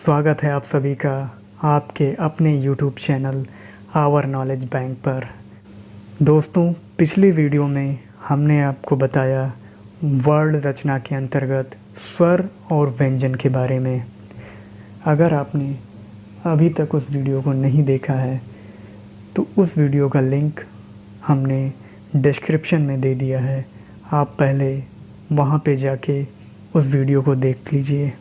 स्वागत है आप सभी का आपके अपने YouTube channel our knowledge bank पर। दोस्तों, पिछली वीडियो में हमने आपको बताया वर्ण रचना के अंतर्गत स्वर और व्यंजन के बारे में। अगर आपने अभी तक उस वीडियो को नहीं देखा है तो उस वीडियो का लिंक हमने डिस्क्रिप्शन में दे दिया है। आप पहले वहाँ पे जाके उस वीडियो को देख लीजिए।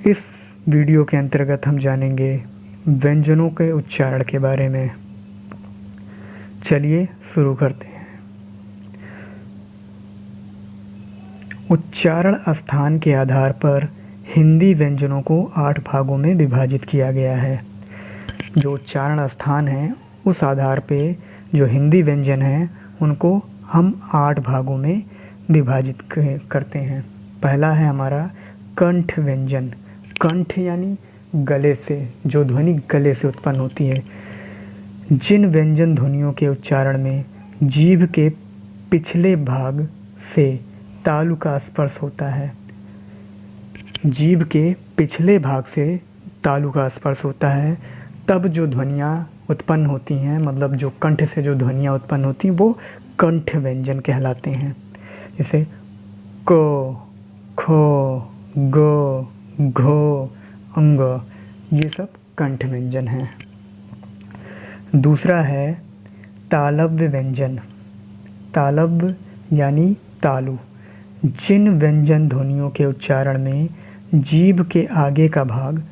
इस वीडियो के अंतर्गत हम जानेंगे व्यंजनों के उच्चारण के बारे में। चलिए शुरू करते हैं। उच्चारण स्थान के आधार पर हिंदी व्यंजनों को 8 भागों में विभाजित किया गया है। जो उच्चारण स्थान है उस आधार पे जो हिंदी व्यंजन हैं उनको हम 8 भागों में विभाजित करते हैं। पहला है हमारा कंठ व्यंजन। कंठ यानी गले से, जो ध्वनि गले से उत्पन्न होती है। जिन व्यंजन ध्वनियों के उच्चारण में जीभ के पिछले भाग से तालु का स्पर्श होता है। जीभ के पिछले भाग से तालु का स्पर्श होता है, तब जो ध्वनियाँ उत्पन्न होती हैं, मतलब जो कंठ से जो ध्वनियाँ उत्पन्न होती हैं वो कंठ व्यंजन कहलाते हैं। जैसे क, ख, ग, घ, अंग, ये सब कंठ व्यंजन हैं। दूसरा है तालव्य व्यंजन। तालव्य यानी तालु। जिन व्यंजन ध्वनियों के उच्चारण में जीभ के आगे का भाग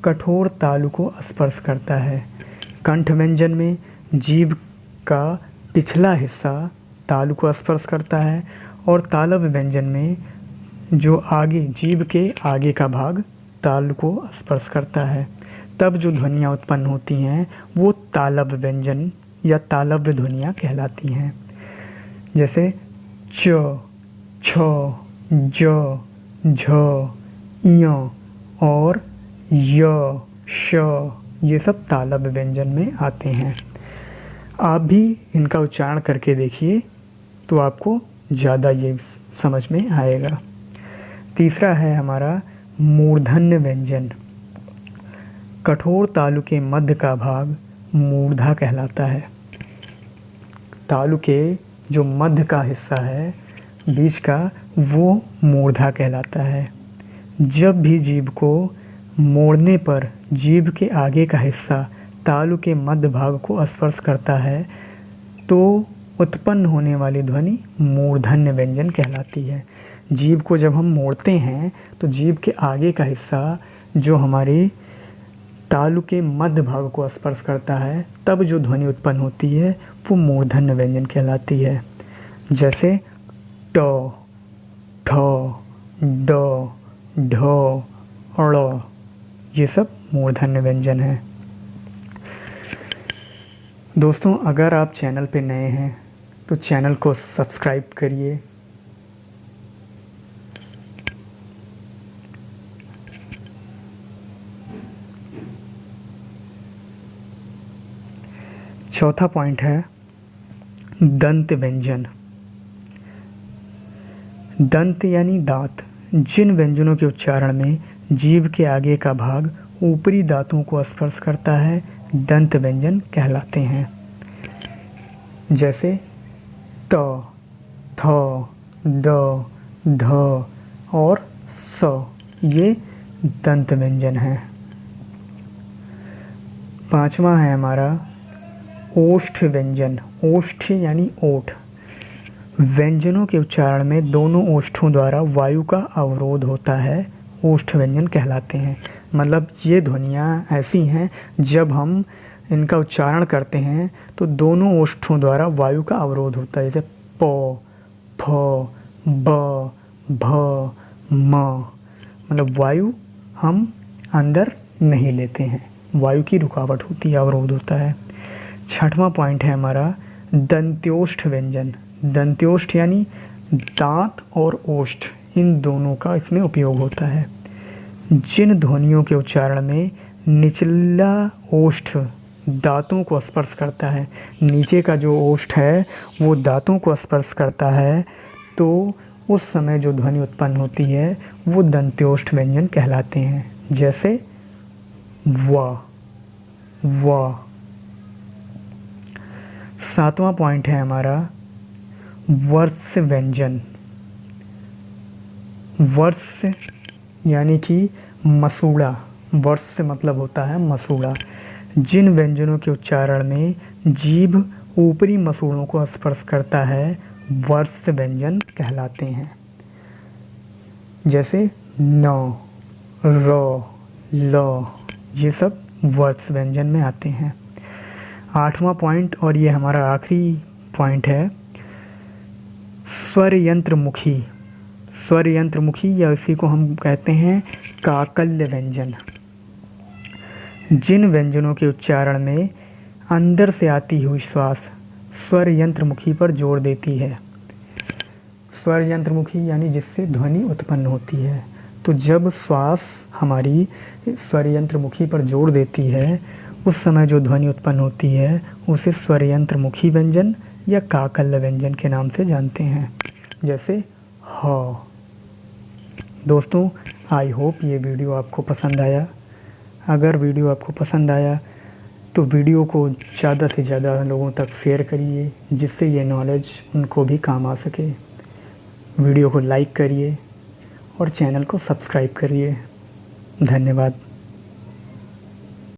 कठोर तालु को स्पर्श करता है। कंठ व्यंजन में जीभ का पिछला हिस्सा तालु को स्पर्श करता है और तालव्य व्यंजन में जो आगे जीभ के आगे का भाग तालु को स्पर्श करता है, तब जो ध्वनियाँ उत्पन्न होती हैं वो तालव्य व्यंजन या तालव्य ध्वनियाँ कहलाती हैं। जैसे च, छ, ज, झ, ञ और य, श, ये सब तालव्य व्यंजन में आते हैं। आप भी इनका उच्चारण करके देखिए तो आपको ज़्यादा ये समझ में आएगा। तीसरा है हमारा मूर्धन्य व्यंजन। कठोर तालु के मध्य का भाग मूर्धा कहलाता है। तालु के जो मध्य का हिस्सा है बीच का, वो मूर्धा कहलाता है। जब भी जीभ को मोड़ने पर जीभ के आगे का हिस्सा तालु के मध्य भाग को स्पर्श करता है तो उत्पन्न होने वाली ध्वनि मूर्धन्य व्यंजन कहलाती है। जीभ को जब हम मोड़ते हैं तो जीभ के आगे का हिस्सा जो हमारे तालु के मध्य भाग को स्पर्श करता है, तब जो ध्वनि उत्पन्न होती है वो मूर्धन्य व्यंजन कहलाती है। जैसे ट, ठ, ड, ढ, ड़, ये सब मूर्धन्य व्यंजन है। दोस्तों, अगर आप चैनल पे नए हैं तो चैनल को सब्सक्राइब करिए। चौथा पॉइंट है दंत व्यंजन। दंत यानी दांत। जिन व्यंजनों के उच्चारण में जीभ के आगे का भाग ऊपरी दांतों को स्पर्श करता है दंत व्यंजन कहलाते हैं। जैसे त, थ, द, ध और स, ये दंत व्यंजन हैं। पांचवा है हमारा ओष्ठ व्यंजन। ओष्ठ यानी ओठ। व्यंजनों के उच्चारण में दोनों ओष्ठों द्वारा वायु का अवरोध होता है, ओष्ठ व्यंजन कहलाते हैं। मतलब ये ध्वनियाँ ऐसी हैं जब हम इनका उच्चारण करते हैं तो दोनों ओष्ठों द्वारा वायु का अवरोध होता है। जैसे प, फ, ब, भ, म, मतलब वायु हम अंदर नहीं लेते हैं, वायु की रुकावट होती है, अवरोध होता है। छठवां पॉइंट है हमारा दंत्योष्ठ व्यंजन। दंत्योष्ठ यानी दांत और ओष्ठ, इन दोनों का इसमें उपयोग होता है। जिन ध्वनियों के उच्चारण में निचला ओष्ठ दांतों को स्पर्श करता है, नीचे का जो ओष्ठ है वो दांतों को स्पर्श करता है, तो उस समय जो ध्वनि उत्पन्न होती है वो दंत्योष्ठ व्यंजन कहलाते हैं। जैसे व, व। 7वां पॉइंट है हमारा वर्ष व्यंजन। वर्ष यानी कि मसूड़ा। वर्ष से मतलब होता है मसूड़ा। जिन व्यंजनों के उच्चारण में जीभ ऊपरी मसूड़ों को स्पर्श करता है वर्ष व्यंजन कहलाते हैं। जैसे न, र, ल, ये सब वर्ष व्यंजन में आते हैं। 8वां पॉइंट और ये हमारा आखिरी पॉइंट है स्वर यंत्रमुखी। स्वर यंत्रमुखी या इसी को हम कहते हैं काकल्य व्यंजन। जिन व्यंजनों के उच्चारण में अंदर से आती हुई श्वास स्वर यंत्रमुखी पर जोर देती है। स्वर यंत्रमुखी यानी जिससे ध्वनि उत्पन्न होती है। तो जब श्वास हमारी स्वर यंत्रमुखी पर जोर देती है उस समय जो ध्वनि उत्पन्न होती है उसे स्वर यंत्रमुखी व्यंजन या काकल्य व्यंजन के नाम से जानते हैं। जैसे ह। दोस्तों, आई होप ये वीडियो आपको पसंद आया। अगर वीडियो आपको पसंद आया तो वीडियो को ज़्यादा से ज़्यादा लोगों तक शेयर करिए जिससे ये नॉलेज उनको भी काम आ सके। वीडियो को लाइक करिए और चैनल को सब्सक्राइब करिए। धन्यवाद।